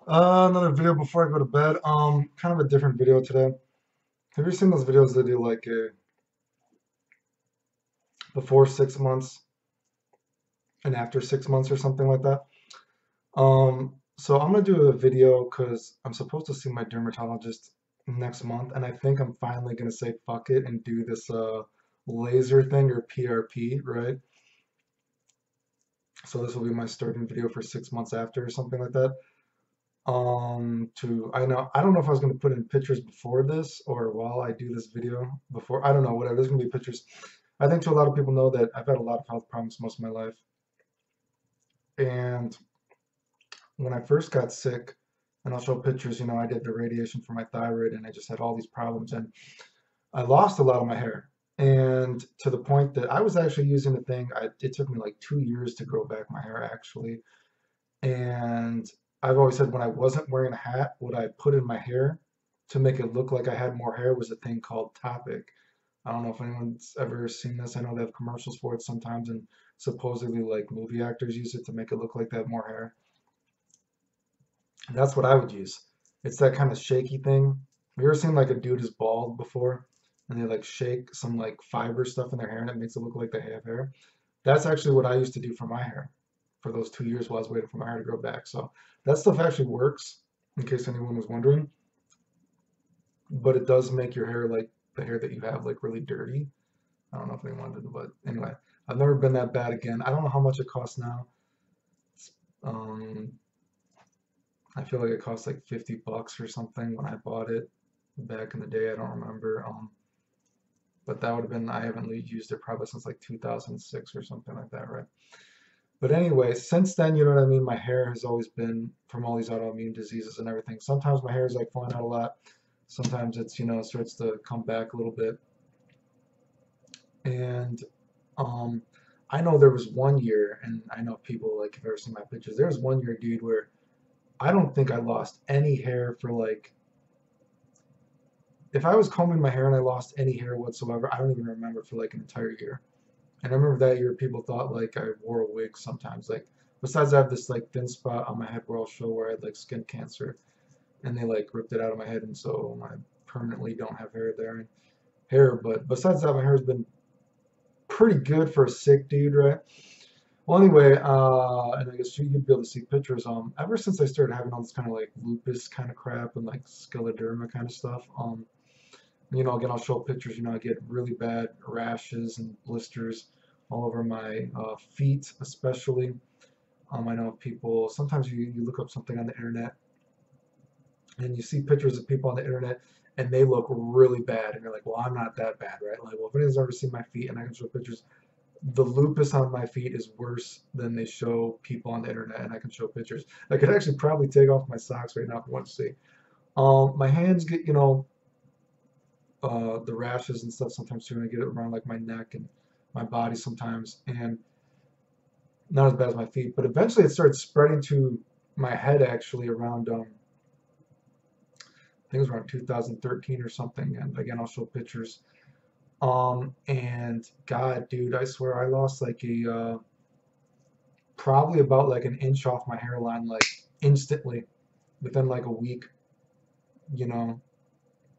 Another video before I go to bed. Kind of a different video today. Have you seen those videos that do like a before 6 months and after 6 months or something like that? So I'm gonna do a video because I'm supposed to see my dermatologist next month, and I think I'm finally gonna say fuck it and do this laser thing or PRP, right? So this will be my starting video for 6 months after or something like that. I don't know if I was going to put in pictures before this or while I do this video before. I don't know, whatever. There's going to be pictures. I think to a lot of people know that I've had a lot of health problems most of my life. And when I first got sick, and I'll show pictures, I did the radiation for my thyroid and I just had all these problems and I lost a lot of my hair. And to the point that I was actually using the thing, it took me like 2 years to grow back my hair actually. And I've always said when I wasn't wearing a hat, what I put in my hair to make it look like I had more hair was a thing called Topic. I don't know if anyone's ever seen this. I know they have commercials for it sometimes, and supposedly like movie actors use it to make it look like they have more hair. And that's what I would use. It's that kind of shaky thing. Have you ever seen like a dude is bald before, and they like shake some like fiber stuff in their hair, and it makes it look like they have hair? That's actually what I used to do for my hair for those 2 years while I was waiting for my hair to grow back. So that stuff actually works, in case anyone was wondering. But it does make your hair like the hair that you have like really dirty. I don't know if anyone did, but anyway, I've never been that bad again. I don't know how much it costs now. Um, I feel like it cost like 50 bucks or something when I bought it back in the day. I don't remember. But that would have been, I haven't used it probably since like 2006 or something like that, right? But anyway, since then, you know what I mean? My hair has always been from all these autoimmune diseases and everything. Sometimes my hair is like falling out a lot. Sometimes it's, starts to come back a little bit. And um, I know there was one year, and I know people like have ever seen my pictures. There was one year, dude, where I don't think I lost any hair for like, if I was combing my hair and I lost any hair whatsoever, I don't even remember for like an entire year. And I remember that year people thought like I wore a wig sometimes. Like besides I have this like thin spot on my head where I'll show where I had like skin cancer and they like ripped it out of my head and so I permanently don't have hair there and hair. But besides that my hair's been pretty good for a sick dude, right? Well anyway, and I guess you'd be able to see pictures. Ever since I started having all this kind of like lupus kind of crap and like scleroderma kind of stuff, again, I'll show pictures. I get really bad rashes and blisters all over my feet, especially. I know people, sometimes you look up something on the internet and you see pictures of people on the internet and they look really bad. And you're like, well, I'm not that bad, right? Like, well, if anyone's ever seen my feet and I can show pictures, the lupus on my feet is worse than they show people on the internet and I can show pictures. I could actually probably take off my socks right now if you want to see. My hands get, the rashes and stuff sometimes too, and I get it around like my neck and my body sometimes, and not as bad as my feet. But eventually, it started spreading to my head actually around I think it was around 2013 or something. And again, I'll show pictures. And God, dude, I swear I lost like a probably about like an inch off my hairline like instantly within like a week. You know,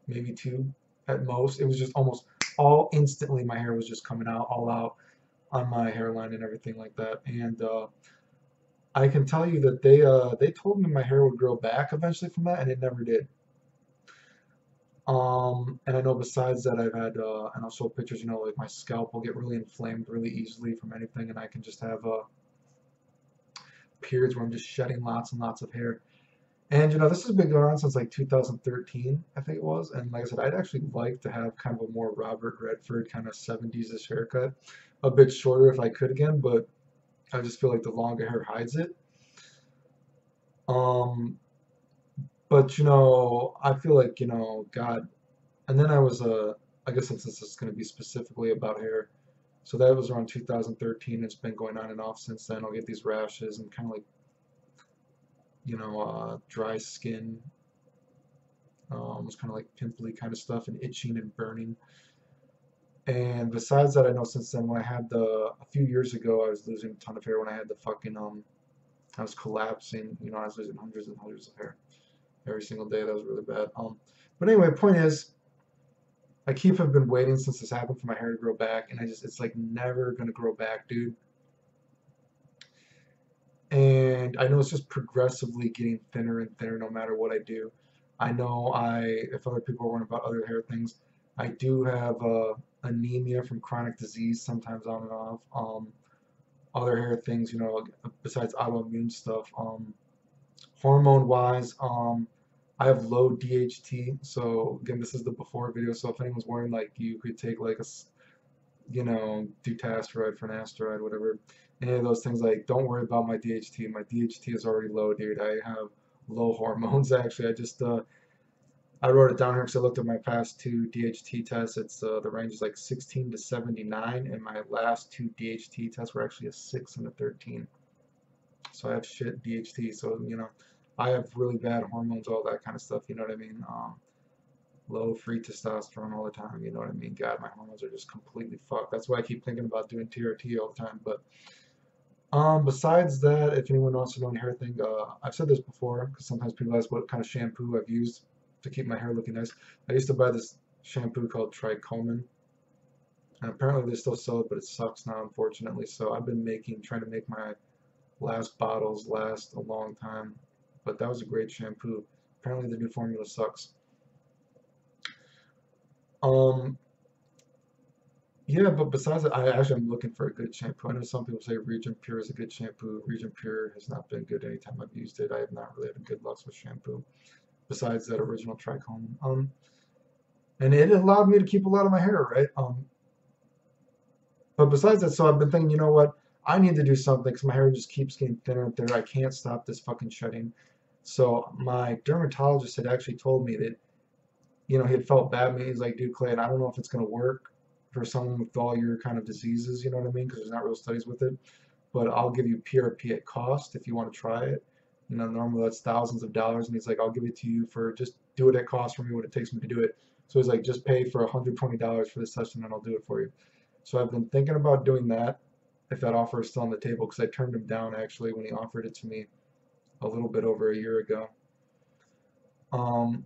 maybe two at most. It was just almost all instantly. My hair was just coming out all out on my hairline and everything like that. And I can tell you that they told me my hair would grow back eventually from that, and it never did. And I know besides that I've had and I'll show pictures. Like my scalp will get really inflamed really easily from anything, and I can just have periods where I'm just shedding lots and lots of hair. And this has been going on since like 2013, I think it was. And like I said, I'd actually like to have kind of a more Robert Redford kind of 70s-ish haircut, a bit shorter if I could again, but I just feel like the longer hair hides it. Um, but I feel like, God. And then I guess since this is going to be specifically about hair, so that was around 2013. It's been going on and off since then. I'll get these rashes and kind of like, dry skin, almost kind of like pimply kind of stuff and itching and burning. And besides that, I know since then when I had a few years ago, I was losing a ton of hair when I had the fucking I was collapsing. You know, I was losing hundreds and hundreds of hair every single day. That was really bad. But anyway, point is, have been waiting since this happened for my hair to grow back, and it's like never gonna grow back, dude. And I know it's just progressively getting thinner and thinner no matter what I do. I know if other people are worrying about other hair things, I do have anemia from chronic disease, sometimes on and off. Other hair things, you know, besides autoimmune stuff. Hormone wise, I have low DHT. So again, this is the before video. So if anyone's wondering, like, you could take like you know, dutasteride, finasteride, whatever, any of those things, like, don't worry about my DHT. My DHT is already low, dude. I have low hormones actually. I wrote it down here because I looked at my past two DHT tests. It's the range is like 16 to 79, and my last two DHT tests were actually a 6 and a 13. So I have shit DHT. So, you know, I have really bad hormones, all that kind of stuff. You know what I mean? Low free testosterone all the time. You know what I mean? God, my hormones are just completely fucked. That's why I keep thinking about doing TRT all the time. But besides that, if anyone wants to know any hair thing, I've said this before because sometimes people ask what kind of shampoo I've used to keep my hair looking nice. I used to buy this shampoo called Trichomin, and apparently they still sell it, but it sucks now, unfortunately. So I've been trying to make my last bottles last a long time, but that was a great shampoo. Apparently the new formula sucks. Um, yeah, but besides that, I'm looking for a good shampoo. I know some people say Region Pure is a good shampoo. Region Pure has not been good anytime I've used it. I have not really had good luck with shampoo. Besides that original Trichomin. And it allowed me to keep a lot of my hair, right? But besides that, so I've been thinking, you know what? I need to do something because my hair just keeps getting thinner and thinner. I can't stop this fucking shedding. So my dermatologist had actually told me that, you know, he had felt bad with me. He's like, dude, Clay, and I don't know if it's going to work for someone with all your kind of diseases, you know what I mean? Because there's not real studies with it. But I'll give you PRP at cost if you want to try it. You know, normally that's thousands of dollars. And he's like, I'll give it to you for just do it at cost for me what it takes me to do it. So he's like, just pay for $120 for this session and I'll do it for you. So I've been thinking about doing that if that offer is still on the table because I turned him down actually when he offered it to me a little bit over a year ago. Um,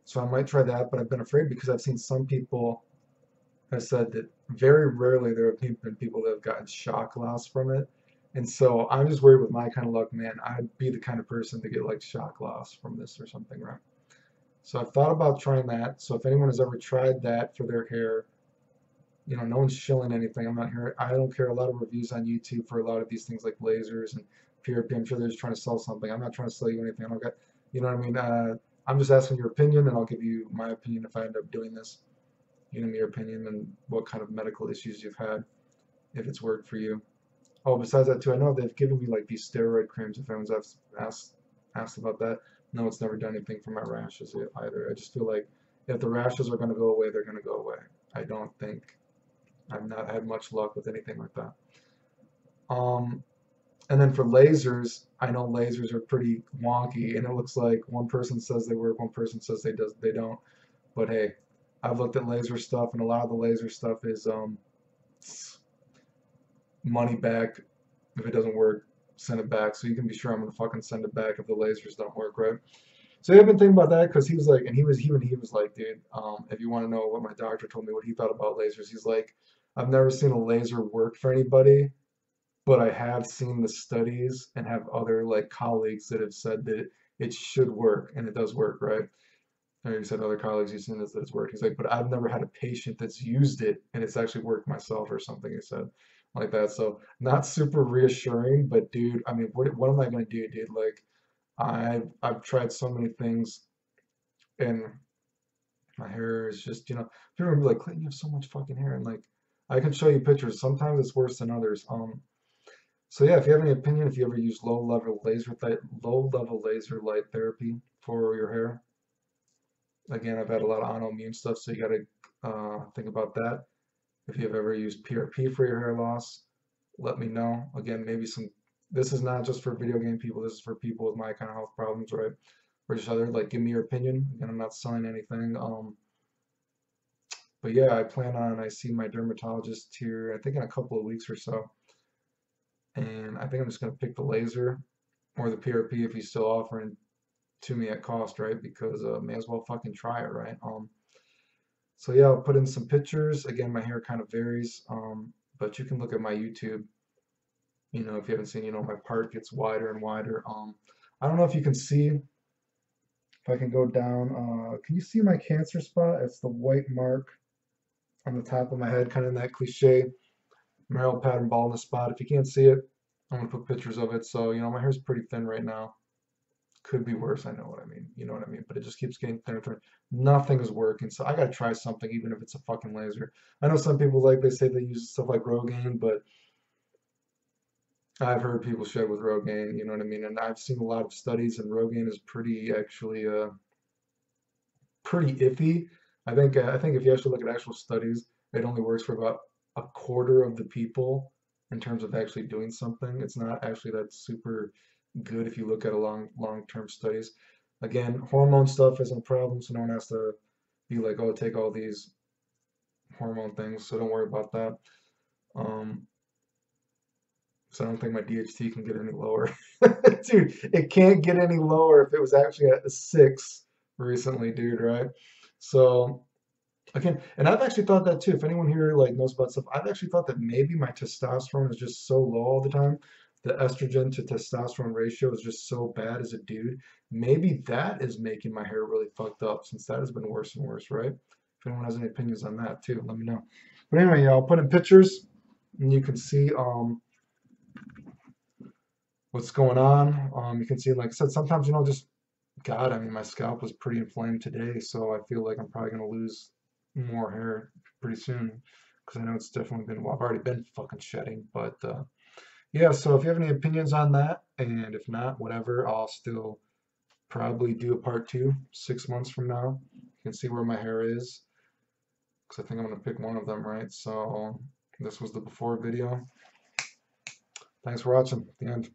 so I might try that, but I've been afraid because I've seen some people have said that very rarely there have been people that have gotten shock loss from it. And so I'm just worried with my kind of luck, man. I'd be the kind of person to get like shock loss from this or something, right? So I've thought about trying that. So if anyone has ever tried that for their hair, you know, no one's shilling anything. I'm not here. I don't care. A lot of reviews on YouTube for a lot of these things like lasers and PRP. I'm sure they're just trying to sell something. I'm not trying to sell you anything. I don't got, you know what I mean? I'm just asking your opinion, and I'll give you my opinion if I end up doing this. You know, your opinion and what kind of medical issues you've had, if it's worked for you. Oh, besides that too, I know they've given me like these steroid creams. If anyone's asked about that, no, it's never done anything for my rashes either. I just feel like if the rashes are going to go away, they're going to go away. I don't think I've not had much luck with anything like that. Um, and then for lasers, I know lasers are pretty wonky, and it looks like one person says they work, one person says they don't. But hey, I've looked at laser stuff, and a lot of the laser stuff is money back. If it doesn't work, send it back. So you can be sure I'm gonna fucking send it back if the lasers don't work, right? So yeah, I've been thinking about that because he was like, and he was like, dude, if you want to know what my doctor told me, what he thought about lasers, he's like, I've never seen a laser work for anybody, but I have seen the studies and have other like colleagues that have said that it should work, and it does work, right? Or he said other colleagues you've seen this that it's worked. He's like, but I've never had a patient that's used it and it's actually worked myself or something. He said like that. So not super reassuring, but dude, I mean, what am I gonna do, dude? Like I've tried so many things and my hair is just, you know, people are gonna be like, Clayton, you have so much fucking hair, and like I can show you pictures. Sometimes it's worse than others. So yeah, if you have any opinion, if you ever use low level laser light therapy for your hair, again, I've had a lot of autoimmune stuff, so you got to think about that. If you've ever used PRP for your hair loss, let me know. Again, maybe this is not just for video game people, this is for people with my kind of health problems, right? Or just other, like, give me your opinion. Again, I'm not selling anything. But yeah, I see my dermatologist here, I think in a couple of weeks or so. and I think I'm just gonna pick the laser or the PRP if he's still offering to me at cost, right? Because may as well fucking try it, right? So yeah, I'll put in some pictures. Again, my hair kind of varies, but you can look at my YouTube. You know, if you haven't seen, you know, my part gets wider and wider. I don't know if you can see. If I can go down, can you see my cancer spot? It's the white mark on the top of my head, kind of in that cliche Merrill pattern baldness spot. If you can't see it, I'm gonna put pictures of it. So, you know, my hair's pretty thin right now. Could be worse, I know what I mean. You know what I mean? But it just keeps getting thinner and thinner. Nothing is working. So I gotta try something, even if it's a fucking laser. I know some people like they say they use stuff like Rogaine, but I've heard people shed with Rogaine, you know what I mean? And I've seen a lot of studies, and Rogaine is pretty actually pretty iffy. I think if you actually look at actual studies, it only works for about a quarter of the people in terms of actually doing something. It's not actually that super good if you look at a long-term studies. Again, hormone stuff isn't a problem, so no one has to be like, oh, take all these hormone things, so don't worry about that. Um, so I don't think my DHT can get any lower. Dude, it can't get any lower if it was actually at a 6 recently, dude, right? So again, and I've actually thought that too. If anyone here like knows about stuff, I've actually thought that maybe my testosterone is just so low all the time. The estrogen to testosterone ratio is just so bad as a dude. Maybe that is making my hair really fucked up since that has been worse and worse, right? If anyone has any opinions on that too, let me know. But anyway, yeah, I'll put in pictures and you can see what's going on. You can see, like I said, sometimes, you know, just God, I mean, my scalp was pretty inflamed today, so I feel like I'm probably gonna lose more hair pretty soon because I know it's definitely been, well, I've already been fucking shedding, but yeah, so if you have any opinions on that, and if not, whatever, I'll still probably do a part 2 6 months from now. You can see where my hair is because I think I'm gonna pick one of them, right? So this was the before video. Thanks for watching. The end.